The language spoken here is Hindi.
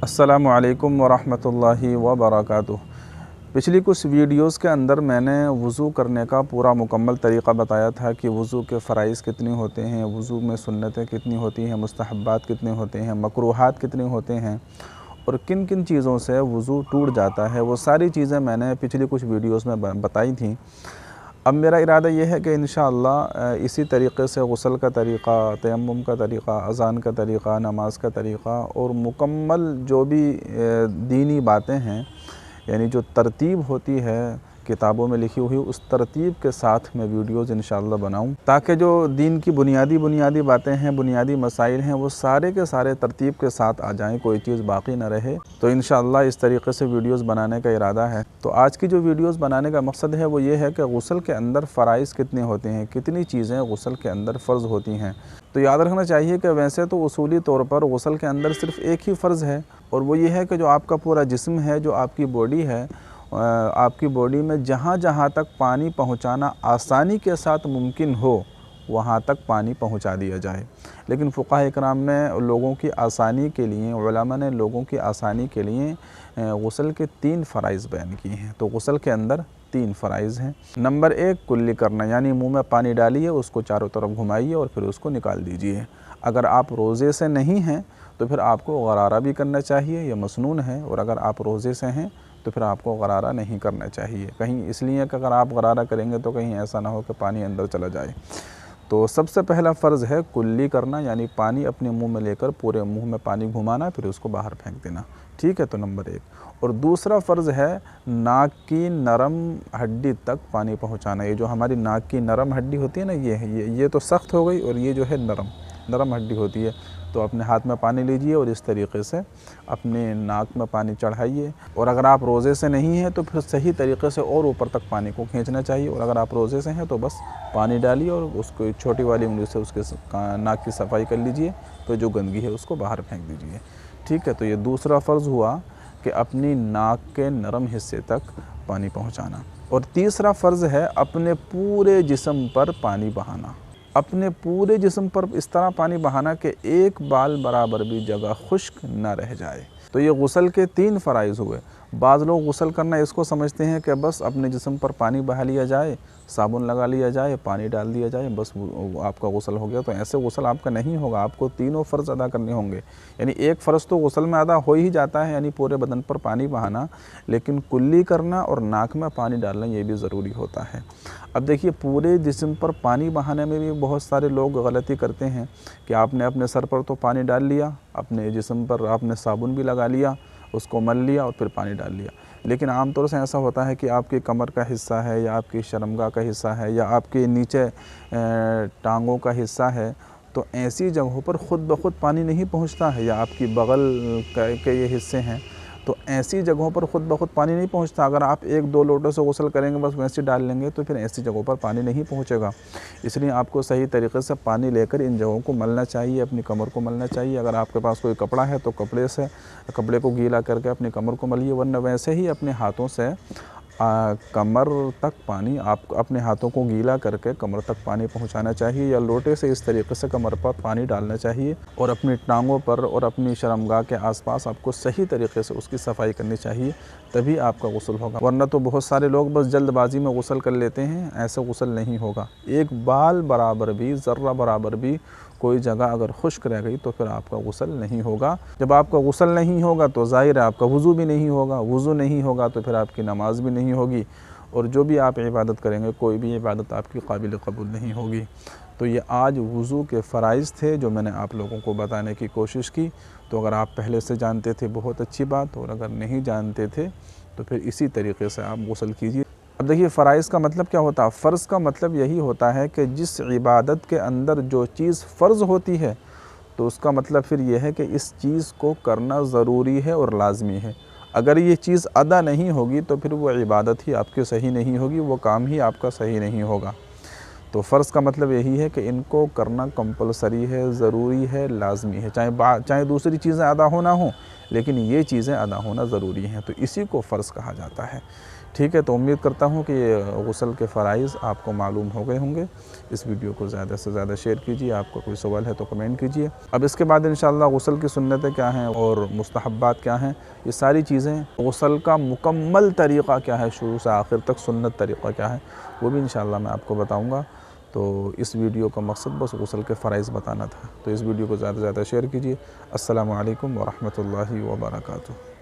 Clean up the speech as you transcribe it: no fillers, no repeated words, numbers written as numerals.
अस्सलामु अलैकुम वरहमतुल्लाहि वबरकातुह। पिछली कुछ वीडियोस के अंदर मैंने वज़ू करने का पूरा मुकम्मल तरीक़ा बताया था कि वज़ू के फ़राइज़ कितने होते हैं, वज़ू में सुन्नतें कितनी होती हैं, मुस्तहब्बात कितने होते हैं, मकरूहात कितने होते हैं और किन किन चीज़ों से वज़ू टूट जाता है। वो सारी चीज़ें मैंने पिछली कुछ वीडियोस में बताई थी। अब मेरा इरादा ये है कि इंशाअल्लाह इसी तरीक़े से गुस्ल का तरीक़ा, तयम्मुम का तरीक़ा, अज़ान का तरीक़ा, नमाज का तरीक़ा और मुकम्मल जो भी दीनी बातें हैं, यानी जो तरतीब होती है किताबों में लिखी हुई, उस तरतीब के साथ मैं वीडियोज़ इंशाअल्लाह बनाऊं, ताकि जो दीन की बुनियादी बातें हैं, बुनियादी मसाइल हैं, वो सारे के सारे तरतीब के साथ आ जाएं, कोई चीज़ बाकी ना रहे। तो इंशाअल्लाह इस तरीके से वीडियोज़ बनाने का इरादा है। तो आज की जो वीडियोज़ बनाने का मकसद है वो ये है कि गुस्ल के अंदर फ़राइज़ कितने होते हैं, कितनी चीज़ें गुस्ल के अंदर फ़र्ज़ होती हैं। तो याद रखना चाहिए कि वैसे तो उसूली तौर पर गुस्ल के अंदर सिर्फ़ एक ही फ़र्ज़ है, और वो ये है कि जो आपका पूरा जिस्म है, जो आपकी बॉडी है, आपकी बॉडी में जहाँ जहाँ तक पानी पहुँचाना आसानी के साथ मुमकिन हो, वहाँ तक पानी पहुँचा दिया जाए। लेकिन फ़ुक़हा इकराम ने लोगों की आसानी के लिए, उलमा ने लोगों की आसानी के लिए गुस्ल के 3 फ़राइज़ बयान किए हैं। तो गुस्ल के अंदर 3 फ़राइज़ हैं। नंबर 1 कुल्ली करना, यानी मुँह में पानी डालिए, उसको चारों तरफ घुमाइए और फिर उसको निकाल दीजिए। अगर आप रोज़े से नहीं हैं तो फिर आपको गरारा भी करना चाहिए, यह मसनून है। और अगर आप रोज़े से हैं तो फिर आपको गरारा नहीं करना चाहिए। कहीं इसलिए कि अगर आप गरारा करेंगे तो कहीं ऐसा ना हो कि पानी अंदर चला जाए। तो सबसे पहला फ़र्ज़ है कुल्ली करना, यानी पानी अपने मुंह में लेकर पूरे मुंह में पानी घुमाना, फिर उसको बाहर फेंक देना। ठीक है, तो नंबर 1। और दूसरा फ़र्ज़ है नाक की नरम हड्डी तक पानी पहुंचाना। ये जो हमारी नाक की नरम हड्डी होती है ना, ये तो सख्त हो गई, और ये जो है नरम हड्डी होती है। तो अपने हाथ में पानी लीजिए और इस तरीक़े से अपने नाक में पानी चढ़ाइए। और अगर आप रोज़े से नहीं हैं तो फिर सही तरीक़े से और ऊपर तक पानी को खींचना चाहिए। और अगर आप रोज़े से हैं तो बस पानी डालिए और उसको छोटी वाली उंगली से उसके नाक की सफाई कर लीजिए, तो जो गंदगी है उसको बाहर फेंक दीजिए। ठीक है, तो ये दूसरा फ़र्ज़ हुआ कि अपनी नाक के नरम हिस्से तक पानी पहुँचाना। और तीसरा फ़र्ज़ है अपने पूरे जिस्म पर पानी बहाना। अपने पूरे जिस्म पर इस तरह पानी बहाना कि एक बाल बराबर भी जगह खुश्क न रह जाए। तो ये गुस्ल के 3 फ़राइज़ हुए। बाज़ लोग गुस्ल करना इसको समझते हैं कि बस अपने जिस्म पर पानी बहा लिया जाए, साबुन लगा लिया जाए, पानी डाल दिया जाए, बस आपका गुस्ल हो गया। तो ऐसे गुस्ल आपका नहीं होगा, आपको तीनों फ़र्ज़ अदा करने होंगे। यानी एक फ़र्ज़ तो गुस्ल में अदा हो ही जाता है, यानी पूरे बदन पर पानी बहाना, लेकिन कुल्ली करना और नाक में पानी डालना ये भी ज़रूरी होता है। अब देखिए, पूरे जिस्म पर पानी बहाने में भी बहुत सारे लोग गलती करते हैं कि आपने अपने सर पर तो पानी डाल लिया, अपने जिस्म पर आपने साबुन भी लगा लिया, उसको मल लिया और फिर पानी डाल लिया। लेकिन आमतौर से ऐसा होता है कि आपकी कमर का हिस्सा है, या आपकी शर्मगाह का हिस्सा है, या आपके नीचे टांगों का हिस्सा है, तो ऐसी जगहों पर ख़ुद ब खुद पानी नहीं पहुंचता है, या आपकी बगल के ये हिस्से हैं, तो ऐसी जगहों पर ख़ुद ब खुद पानी नहीं पहुंचता। अगर आप 1-2 लोटों से गुस्ल करेंगे, बस वैसे डाल लेंगे, तो फिर ऐसी जगहों पर पानी नहीं पहुंचेगा। इसलिए आपको सही तरीक़े से पानी लेकर इन जगहों को मलना चाहिए, अपनी कमर को मलना चाहिए। अगर आपके पास कोई कपड़ा है तो कपड़े को गीला करके अपनी कमर को मलिए, वरना वैसे ही अपने हाथों से कमर तक पानी, आप अपने हाथों को गीला करके कमर तक पानी पहुंचाना चाहिए, या लोटे से इस तरीके से कमर पर पानी डालना चाहिए। और अपनी टांगों पर और अपनी शर्मगाह के आसपास आपको सही तरीके से उसकी सफाई करनी चाहिए, तभी आपका गुस्ल होगा। वरना तो बहुत सारे लोग बस जल्दबाजी में गुस्ल कर लेते हैं, ऐसे गुस्ल नहीं होगा। एक बाल बराबर भी, ज़र्रा बराबर भी कोई जगह अगर खुश्क रह गई तो फिर आपका गुस्ल नहीं होगा। जब आपका गुस्ल नहीं होगा तो ज़ाहिर है आपका वज़ू भी नहीं होगा, वज़ू नहीं होगा तो फिर आपकी नमाज भी नहीं होगी, और जो भी आप इबादत करेंगे, कोई भी इबादत आपकी काबिल कबूल नहीं होगी। तो ये आज वज़ू के फ़राइज़ थे जो मैंने आप लोगों को बताने की कोशिश की। तो अगर आप पहले से जानते थे बहुत अच्छी बात, और अगर नहीं जानते थे तो फिर इसी तरीके से आप गुस्ल कीजिए। अब देखिए, फ़राइज़ का मतलब क्या होता है? फ़र्ज़ का मतलब यही होता है कि जिस इबादत के अंदर जो चीज़ फ़र्ज़ होती है, तो उसका मतलब फिर यह है कि इस चीज़ को करना ज़रूरी है और लाज़मी है। अगर ये चीज़ अदा नहीं होगी तो फिर वो इबादत ही आपकी सही नहीं होगी, वो काम ही आपका सही नहीं होगा। तो फ़र्ज़ का मतलब यही है कि इनको करना कंपलसरी है, ज़रूरी है, लाज़मी है। चाहे दूसरी चीज़ें अदा हो ना हो, लेकिन ये चीज़ें अदा होना ज़रूरी हैं। तो इसी को फ़र्ज़ कहा जाता है। ठीक है, तो उम्मीद करता हूँ कि गुस्ल के फ़राइज़ आपको मालूम हो गए होंगे। इस वीडियो को ज़्यादा से ज़्यादा शेयर कीजिए। आपका कोई सवाल है तो कमेंट कीजिए। अब इसके बाद इंशाअल्लाह गुस्ल की सुन्नतें क्या हैं और मुस्तहब्बात क्या हैं, ये सारी चीज़ें, गुस्ल का मुकम्मल तरीक़ा क्या है शुरू से आखिर तक, सुन्नत तरीक़ा क्या है, वो भी इंशाअल्लाह मैं आपको बताऊँगा। तो इस वीडियो का मकसद बस गुस्ल के फ़राइज़ बताना था। तो इस वीडियो को ज़्यादा से ज़्यादा शेयर कीजिए। अस्सलामु अलैकुम व रहमतुल्लाहि व बरकातुहू।